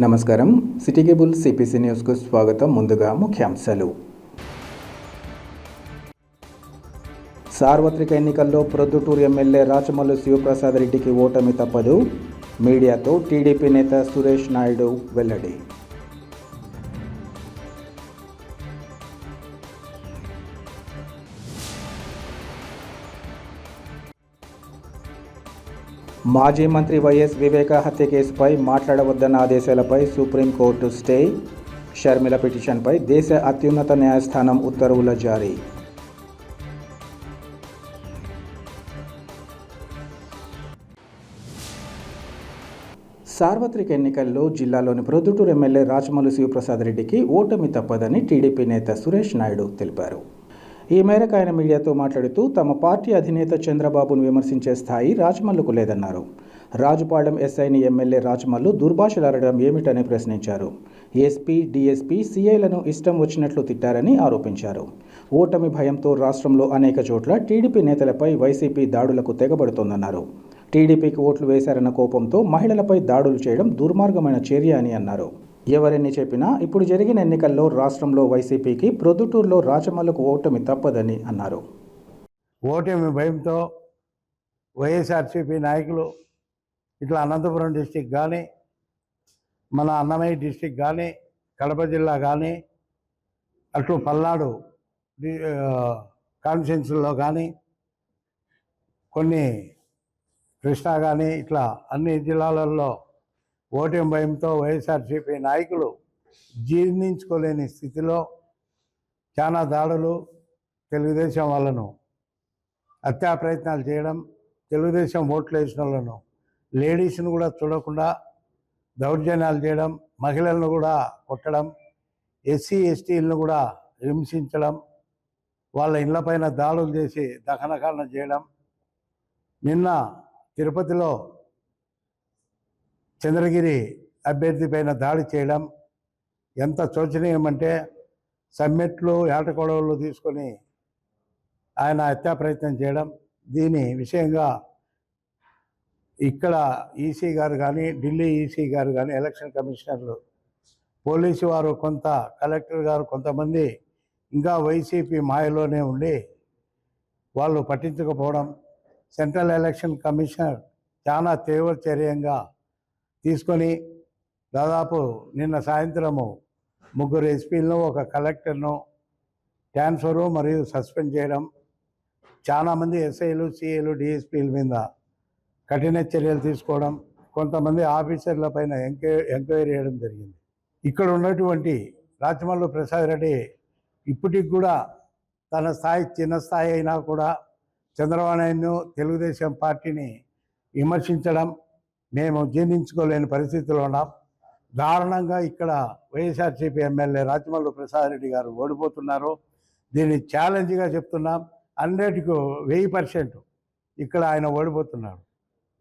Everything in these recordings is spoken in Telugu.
నమస్కారం. సిటీ కేబుల్ సిపిసి న్యూస్కు స్వాగతం. ముందుగా ముఖ్యాంశాలు. సార్వత్రిక ఎన్నికల్లో ప్రొద్దుటూరు ఎమ్మెల్యే రాచమల్లు శివప్రసాద్ రెడ్డికి ఓటమి తప్పదు. మీడియాతో టీడీపీ నేత సురేష్ నాయుడు వెల్లడి. మాజీ మంత్రి వైఎస్ వివేక హత్య కేసుపై మాట్లాడవద్దన్న ఆదేశాలపై సుప్రీంకోర్టు స్టే. షర్మిల పిటిషన్పై దేశ అత్యున్నత న్యాయస్థానం ఉత్తర్వుల జారీ. సార్వత్రిక ఎన్నికల్లో జిల్లాలోని ప్రొద్దుటూరు ఎమ్మెల్యే రాచమల్లు శివప్రసాద్ రెడ్డికి ఓటమి తప్పదని టీడీపీ నేత సురేష్ నాయుడు తెలిపారు. ఈ మేరకు ఆయన మీడియాతో మాట్లాడుతూ తమ పార్టీ అధినేత చంద్రబాబును విమర్శించే స్థాయి రాచమల్లుకు లేదన్నారు. రాజుపాలెం ఎస్ఐని ఎమ్మెల్యే రాచమల్లు దుర్భాషలాడడం ఏమిటని ప్రశ్నించారు. ఎస్పీ, డీఎస్పీ, సీఐలను ఇష్టం వచ్చినట్లు తిట్టారని ఆరోపించారు. ఓటమి భయంతో రాష్ట్రంలో అనేక చోట్ల టీడీపీ నేతలపై వైసీపీ దాడులకు తెగబడుతోందన్నారు. టీడీపీకి ఓట్లు వేశారన్న కోపంతో మహిళలపై దాడులు చేయడం దుర్మార్గమైన చర్య అని అన్నారు. ఎవరెన్ని చెప్పినా ఇప్పుడు జరిగిన ఎన్నికల్లో రాష్ట్రంలో వైసీపీకి ప్రొద్దుటూరులో రాచమల్లుకు ఓటమి తప్పదని అన్నారు. ఓటమి భయంతో వైఎస్ఆర్సీపీ నాయకులు ఇట్లా అనంతపురం డిస్టిక్ కానీ, మన అన్నమయ్య డిస్టిక్ కానీ, కడప జిల్లా కానీ, అటు పల్నాడు కాన్స్టిట్యున్సీల్లో కానీ, కొన్ని కృష్ణా కానీ, ఇట్లా అన్ని జిల్లాలలో ఓటమి భయంతో వైఎస్ఆర్సీపీ నాయకులు జీర్ణించుకోలేని స్థితిలో చాలా దాడులు, తెలుగుదేశం వాళ్ళను హత్యా ప్రయత్నాలు చేయడం, తెలుగుదేశం ఓట్లు వేసిన వాళ్ళను లేడీస్ను కూడా చూడకుండా దౌర్జన్యాలు చేయడం, మహిళలను కూడా కొట్టడం, ఎస్సీ ఎస్టీలను కూడా హింసించడం, వాళ్ళ ఇళ్లపైన దాడులు చేసి దహనకాండ చేయడం, నిన్న తిరుపతిలో చంద్రగిరి అభ్యర్థి పైన దాడి చేయడం ఎంత శోచనీయమంటే సమ్మెట్లు, ఏటకొడవలు తీసుకొని ఆయన హత్యా ప్రయత్నం చేయడం. దీని విషయంగా ఇక్కడ ఈసీ గారు కానీ, ఢిల్లీ ఈసీ గారు కానీ, ఎలక్షన్ కమిషనర్లు, పోలీసు వారు కొంత, కలెక్టర్ గారు కొంతమంది ఇంకా వైసీపీ మాయలోనే ఉండి వాళ్ళు పట్టించకపోవడం, సెంట్రల్ ఎలక్షన్ కమిషనర్ చాలా తీవ్ర చర్యంగా తీసుకొని దాదాపు నిన్న సాయంత్రము 3 ఎస్పీలను, ఒక కలెక్టర్ను ట్రాన్స్ఫరు మరియు సస్పెండ్ చేయడం, చాలామంది ఎస్ఐలు, సిఐలు, డిఎస్పీల మీద కఠిన చర్యలు తీసుకోవడం, కొంతమంది ఆఫీసర్ల పైన ఎంక్వైరీ చేయడం జరిగింది. ఇక్కడ ఉన్నటువంటి రాచమల్లు ప్రసాద్ రెడ్డి ఇప్పటికి కూడా తన స్థాయి చిన్న స్థాయి అయినా కూడా చంద్రబాబు నాయుడును, తెలుగుదేశం పార్టీని విమర్శించడం మేము జీర్ణించుకోలేని పరిస్థితిలో ఉన్నాం. దారుణంగా ఇక్కడ వైఎస్ఆర్సీపీ ఎమ్మెల్యే రాచమల్లు ప్రసాద్ రెడ్డి గారు ఓడిపోతున్నారు. దీన్ని ఛాలెంజ్గా చెప్తున్నాం. 100కు 1000% ఇక్కడ ఆయన ఓడిపోతున్నాడు.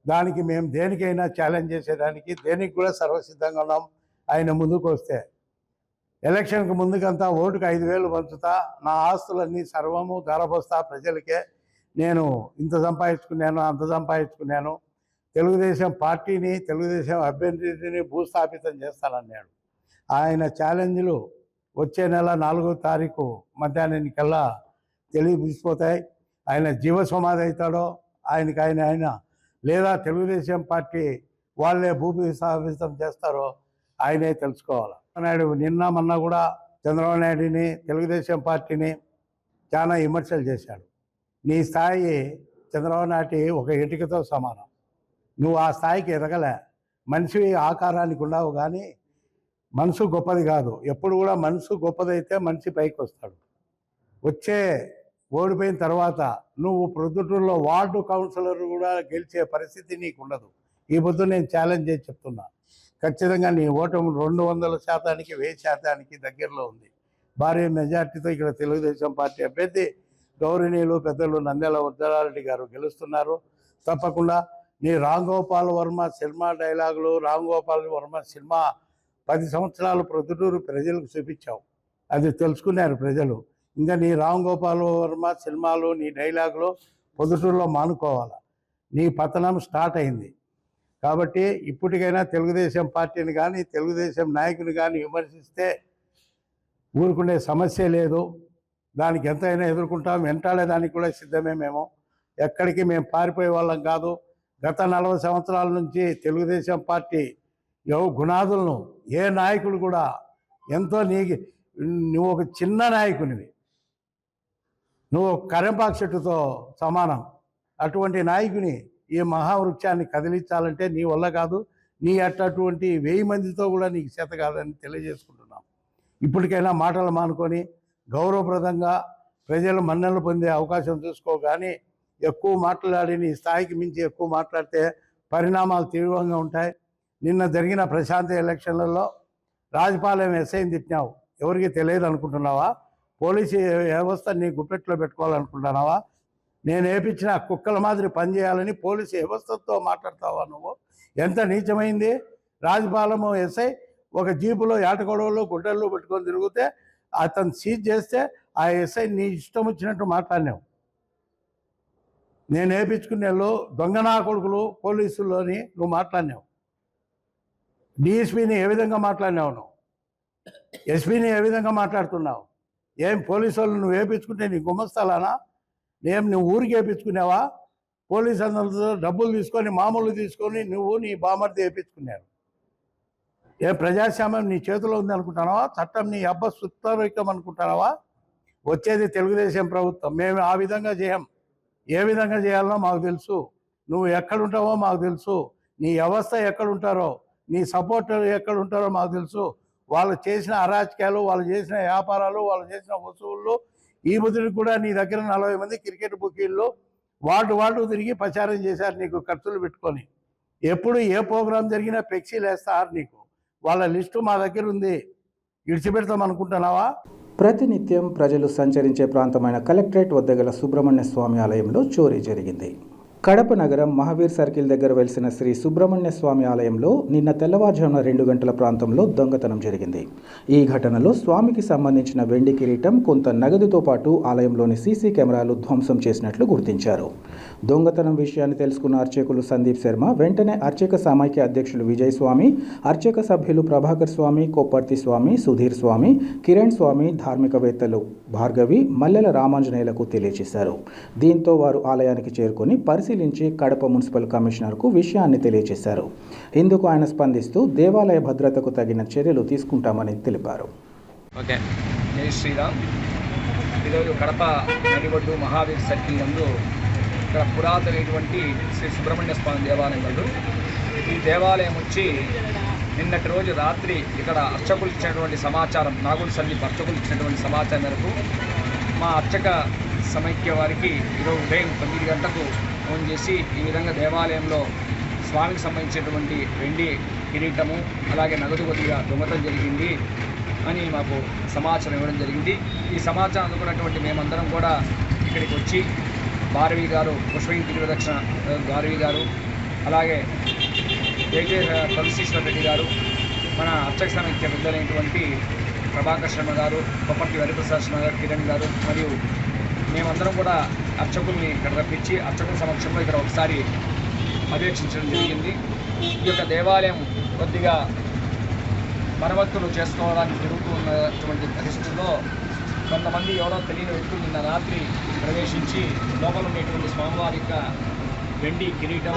దానికి మేము దేనికైనా ఛాలెంజ్ చేసేదానికి, దేనికి కూడా సర్వసిద్ధంగా ఉన్నాం. ఆయన ముందుకు వస్తే ఎలక్షన్కి ముందుకంతా ఓటుకు 5000 పంచుతా, నా ఆస్తులన్నీ సర్వము ధరపోస్తా ప్రజలకే, నేను ఇంత సంపాదించుకున్నాను, అంత సంపాదించుకున్నాను, తెలుగుదేశం పార్టీని, తెలుగుదేశం అభ్యర్థిని భూస్థాపితం చేస్తానన్నాడు. ఆయన ఛాలెంజ్లు వచ్చే నెల 4వ తారీఖు మధ్యాహ్నానికల్లా తెలిసిపోతాయి. ఆయన జీవ సమాధి అవుతాడో ఆయన లేదా తెలుగుదేశం పార్టీ వాళ్ళే భూస్థాపితం చేస్తారో ఆయనే తెలుసుకోవాలి. నాయుడు నిన్న మొన్న కూడా చంద్రబాబు నాయుడిని, తెలుగుదేశం పార్టీని చాలా విమర్శలు చేశాడు. నీ స్థాయి చంద్రబాబు నాయుడు ఒక ఇటుకతో సమానం, నువ్వు ఆ స్థాయికి ఎదగలే. మనిషి ఆకారానికి ఉండవు కానీ మనసు గొప్పది కాదు. ఎప్పుడు కూడా మనసు గొప్పదైతే మనిషి పైకి వస్తాడు. వచ్చే ఓడిపోయిన తర్వాత నువ్వు ప్రొద్దుటూరులో వార్డు కౌన్సిలర్ కూడా గెలిచే పరిస్థితి నీకు ఉండదు. ఈ పొద్దు నేను ఛాలెంజ్ చేసి చెప్తున్నా, ఖచ్చితంగా నీ ఓటమి 200%కి 1000% దగ్గరలో ఉంది. భారీ మెజార్టీతో ఇక్కడ తెలుగుదేశం పార్టీ అభ్యర్థి గౌరవనీయులు పెద్దలు నంద్యాల వరదరారెడ్డి గారు గెలుస్తున్నారు. తప్పకుండా నీ రామ్ గోపాల్ వర్మ సినిమా డైలాగులు, రామ్ గోపాల్ వర్మ సినిమా 10 సంవత్సరాలు ప్రొద్దుటూరు ప్రజలకు చూపించావు, అది తెలుసుకున్నారు ప్రజలు. ఇంకా నీ రామ్ గోపాల్ వర్మ సినిమాలు, నీ డైలాగులు పొద్దుటూరులో మానుకోవాలి. నీ పతనం స్టార్ట్ అయింది. కాబట్టి ఇప్పటికైనా తెలుగుదేశం పార్టీని కానీ తెలుగుదేశం నాయకుని కానీ విమర్శిస్తే ఊరుకునే సమస్య లేదు. దానికి ఎంతైనా ఎదుర్కొంటాం, వెంటాడేదానికి కూడా సిద్ధమే. మేము ఎక్కడికి మేము పారిపోయే వాళ్ళం కాదు. గత 40 సంవత్సరాల నుంచి తెలుగుదేశం పార్టీ గుణాదులను ఏ నాయకుడు కూడా ఎంతో నువ్వు ఒక చిన్న నాయకునివి, నువ్వు కరెంపాకు చెట్టుతో సమానం. అటువంటి నాయకుని ఈ మహావృక్షాన్ని కదిలించాలంటే నీ వల్ల కాదు. నీ అటువంటి 1000 మందితో కూడా నీకు చేత కాదని తెలియజేసుకుంటున్నాం. ఇప్పటికైనా మాటలు మానుకొని గౌరవప్రదంగా ప్రజలు మన్ననలు పొందే అవకాశం చూసుకో. కానీ ఎక్కువ మాట్లాడి నీ స్థాయికి మించి ఎక్కువ మాట్లాడితే పరిణామాలు తీవ్రంగా ఉంటాయి. నిన్న జరిగిన ప్రశాంత ఎలక్షన్లలో రాజపాలెం ఎస్ఐని తిట్టినావు. ఎవరికి తెలియదు అనుకుంటున్నావా? పోలీసు వ్యవస్థ నీ గుప్పెట్లో పెట్టుకోవాలనుకుంటున్నావా? నేను వేయించిన కుక్కల మాదిరి పనిచేయాలని పోలీసు వ్యవస్థతో మాట్లాడతావా నువ్వు? ఎంత నీచమైంది! రాజపాలెం ఎస్ఐ ఒక జీపులో ఏటగొడవలు గుడ్డల్లో పెట్టుకొని తిరిగితే అతను సీజ్ చేస్తే ఆ ఎస్ఐ నీ ఇష్టం వచ్చినట్టు మాట్లాడినావు. నేను వేయించుకునే దొంగనా కొడుకులు పోలీసుల్లోని నువ్వు మాట్లాడినావు. డిఎస్పీని ఏ విధంగా మాట్లాడినావు నువ్వు? ఎస్పీని ఏ విధంగా మాట్లాడుతున్నావు? ఏం పోలీసు వాళ్ళు నువ్వు వేయించుకుంటే నీ గుమస్తాలానా? నువ్వు ఊరికి వేయించుకున్నావా? పోలీసు అందరితో డబ్బులు తీసుకొని మామూలు తీసుకొని నువ్వు నీ బామర్ది వేయించుకున్నారు. ఏ ప్రజాస్వామ్యం నీ చేతిలో ఉంది అనుకుంటున్నావా? చట్టం నీ అబ్బ సుత్తరికం అనుకుంటున్నావా? వచ్చేది తెలుగుదేశం ప్రభుత్వం. మేము ఆ విధంగా చేయం. ఏ విధంగా చేయాలనో మాకు తెలుసు. నువ్వు ఎక్కడుంటావో మాకు తెలుసు. నీ వ్యవస్థ ఎక్కడుంటారో, నీ సపోర్టర్ ఎక్కడుంటారో మాకు తెలుసు. వాళ్ళు చేసిన అరాచకాలు, వాళ్ళు చేసిన వ్యాపారాలు, వాళ్ళు చేసిన వసూళ్ళు, ఈ బుద్ధుడికి కూడా నీ దగ్గర 40 మంది క్రికెట్ బుకీళ్ళు వార్డు తిరిగి ప్రచారం చేశారు నీకు ఖర్చులు పెట్టుకొని. ఎప్పుడు ఏ ప్రోగ్రాం జరిగినా ఫ్లెక్సీలు వేస్తారు నీకు. వాళ్ళ లిస్టు మా దగ్గర ఉంది. ఇడిచిపెడతాం అనుకుంటున్నావా? ప్రతినిత్యం ప్రజలు సంచరించే ప్రాంతమైన కలెక్టరేట్ వద్ద గల సుబ్రహ్మణ్య స్వామి ఆలయంలో చోరీ జరిగింది. కడప నగరం మహావీర్ సర్కిల్ దగ్గర వెలిసిన శ్రీ సుబ్రహ్మణ్య స్వామి ఆలయంలో నిన్న తెల్లవారుజామున 2 గంటల ప్రాంతంలో దొంగతనం జరిగింది. ఈ ఘటనలో స్వామికి సంబంధించిన వెండి కిరీటం, కొంత నగదుతో పాటు ఆలయంలోని సీసీ కెమెరాలు ధ్వంసం చేసినట్లు గుర్తించారు. దొంగతనం విషయాన్ని తెలుసుకున్న అర్చకులు సందీప్ శర్మ వెంటనే అర్చక సమైక్య అధ్యక్షులు విజయ్ స్వామి, అర్చక సభ్యులు ప్రభాకర్ స్వామి, కొప్పర్తి స్వామి, సుధీర్ స్వామి, కిరణ్ స్వామి, ధార్మికవేత్తలు భార్గవి, మల్లెల రామాంజనేయులకు తెలియజేశారు. దీంతో వారు ఆలయానికి చేరుకొని పరిశీలించి కడప మున్సిపల్ కమిషనర్కు విషయాన్ని తెలియజేశారు. ఇందుకు ఆయన స్పందిస్తూ దేవాలయ భద్రతకు తగిన చర్యలు తీసుకుంటామని తెలిపారు. ఓకే, జై శ్రీరామ్. ఈరోజు కడప నడిబొడ్డు మహావీర్ సర్కిల్ నందు ఇక్కడ పురాతనమైనటువంటి శ్రీ సుబ్రహ్మణ్య స్వామి దేవాలయం నందు ఈ దేవాలయం వచ్చి నిన్నటి రోజు రాత్రి ఇక్కడ అర్చకులు ఇచ్చినటువంటి సమాచారం, నాగుల సందీప్ అర్చకులు ఇచ్చినటువంటి సమాచారం మేరకు మా అర్చక సమైక్య వారికి ఈరోజు ఉదయం 9 గంటలకు ఫోన్ చేసి ఈ విధంగా దేవాలయంలో స్వామికి సంబంధించినటువంటి వెండి కిరీటము అలాగే నగదు కొద్దిగా దొంగతనం జరిగింది అని మాకు సమాచారం ఇవ్వడం జరిగింది. ఈ సమాచారం అందుకున్నటువంటి మేమందరం కూడా ఇక్కడికి వచ్చి భారవి గారు, పుష్పగిరి ప్రదక్షిణ భారవి గారు, అలాగే తులసీశ్వర రెడ్డి గారు, మన అర్చక సమైక్య పెద్దలైనటువంటి ప్రభాకర్ శర్మ గారు, కొప్పర్తి హరిప్రసాద్ శర్మ గారు, కిరణ్ గారు మరియు మేమందరం కూడా అర్చకుల్ని ఇక్కడ రప్పించి అర్చకుల సమక్షంలో ఇక్కడ ఒకసారి పర్యవేక్షించడం జరిగింది. ఈ యొక్క దేవాలయం కొద్దిగా మరమ్మతులు చేసుకోవడానికి జరుగుతూ ఉన్నటువంటి పరిస్థితుల్లో కొంతమంది ఎవరో తెలియని వ్యక్తులు నిన్న రాత్రి ప్రవేశించి లోపల ఉండేటువంటి స్వామివారి యొక్క వెండి కిరీటం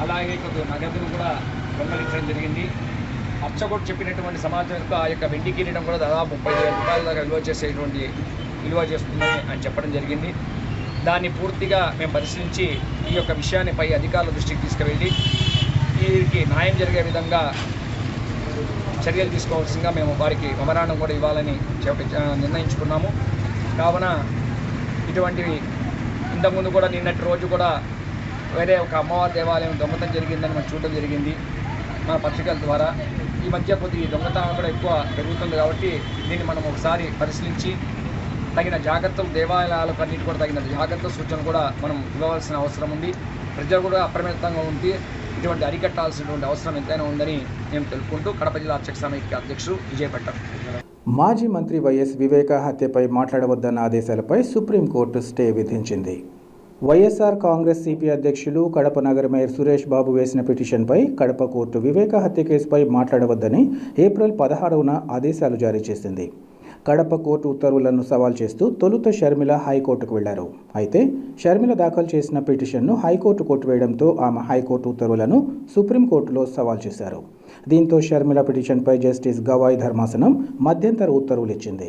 అలాగే కొద్దిగా నగదును కూడా దొంగలించడం జరిగింది. అర్చకుడు చెప్పినటువంటి సమాచారంతో ఆ యొక్క వెండి కిరీటం కూడా దాదాపు 30,000 రూపాయల దాకా విలువ చేస్తుందని ఆయన చెప్పడం జరిగింది. దాన్ని పూర్తిగా మేము పరిశీలించి ఈ యొక్క విషయాన్ని పై అధికారుల దృష్టికి తీసుకువెళ్ళి వీరికి న్యాయం జరిగే విధంగా చర్యలు తీసుకోవాల్సిందిగా మేము వారికి మెమరాండం కూడా ఇవ్వాలని నిర్ణయించుకున్నాము. కావున ఇటువంటివి ఇంతకుముందు కూడా నిన్నటి రోజు కూడా వేరే ఒక అమ్మవారి దేవాలయం దొంగతనం జరిగిందని మనం చూడడం జరిగింది మన పత్రికల ద్వారా. ఈ మధ్య కొద్ది దొంగతనం కూడా ఎక్కువ పెరుగుతుంది కాబట్టి దీన్ని మనం ఒకసారి పరిశీలించి తగిన జాగ్రత్తలు దేవాలయాలకు అన్నిటి కూడా తగిన జాగ్రత్త సూచనలు కూడా మనం ఇవ్వవలసిన అవసరం ఉంది. ప్రజలు కూడా అప్రమత్తంగా ఉండి ఇటువంటి అరికట్టాల్సినటువంటి అవసరం ఎంతైనా ఉందని మేము తెలుపుకుంటూ కడప జిల్లా అర్చక సమైక్య అధ్యక్షుడు విజయ్ పట్టారు. మాజీ మంత్రి వైఎస్ వివేక హత్యపై మాట్లాడవద్దన్న ఆదేశాలపై సుప్రీంకోర్టు స్టే విధించింది. వైఎస్ఆర్ కాంగ్రెస్ సిపి అధ్యక్షులు కడప నగర మేయర్ సురేష్ బాబు వేసిన పిటిషన్పై కడప కోర్టు వివేక హత్య కేసుపై మాట్లాడవద్దని ఏప్రిల్ 16న ఆదేశాలు జారీ చేసింది. కడప కోర్టు ఉత్తర్వులను సవాల్ చేస్తూ తొలుత షర్మిల హైకోర్టుకు వెళ్లారు. అయితే షర్మిల దాఖలు చేసిన పిటిషన్ను హైకోర్టు కొట్టివేయడంతో ఆమె హైకోర్టు ఉత్తర్వులను సుప్రీంకోర్టులో సవాల్ చేశారు. దీంతో షర్మిల పిటిషన్పై జస్టిస్ గవాయ్ ధర్మాసనం మధ్యంతర ఉత్తర్వులు ఇచ్చింది.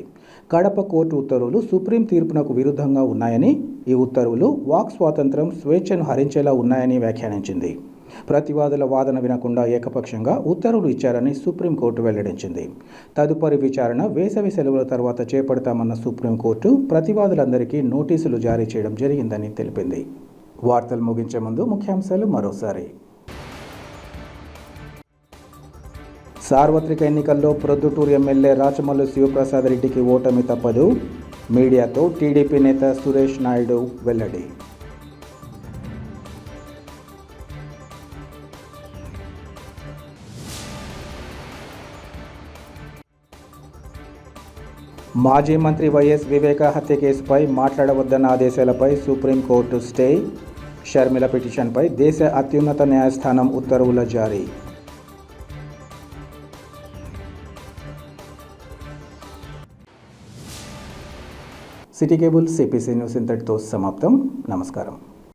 కడప కోర్టు ఉత్తర్వులు సుప్రీం తీర్పునకు విరుద్ధంగా ఉన్నాయని, ఈ ఉత్తర్వులు వాక్ స్వాతంత్రం, స్వేచ్ఛను హరించేలా ఉన్నాయని వ్యాఖ్యానించింది. ప్రతివాదుల వాదన వినకుండా ఏకపక్షంగా ఉత్తర్వులు ఇచ్చారని సుప్రీంకోర్టు వెల్లడించింది. తదుపరి విచారణ వేసవి సెలవుల తర్వాత చేపడతామన్న సుప్రీంకోర్టు ప్రతివాదులందరికీ నోటీసులు జారీ చేయడం జరిగిందని తెలిపింది. వార్తలు ముగించే ముందు ముఖ్యాంశాలు మరోసారి. సార్వత్రిక ఎన్నికల్లో ప్రొద్దుటూరు ఎమ్మెల్యే రాచమల్లు శివప్రసాద్ రెడ్డికి ఓటమి తప్పదు. మీడియాతో టీడీపీ నేత సురేష్ నాయుడు వెల్లడి. మాజీ మంత్రి వైఎస్ వివేక హత్య కేసుపై మాట్లాడవద్దన్న ఆదేశాలపై సుప్రీంకోర్టు స్టే. షర్మిల పిటిషన్పై దేశ అత్యున్నత న్యాయస్థానం ఉత్తర్వుల జారీ. సిటీ కేబుల్ సిపిసి న్యూస్ ఇంతటితో సమాప్తం. నమస్కారం.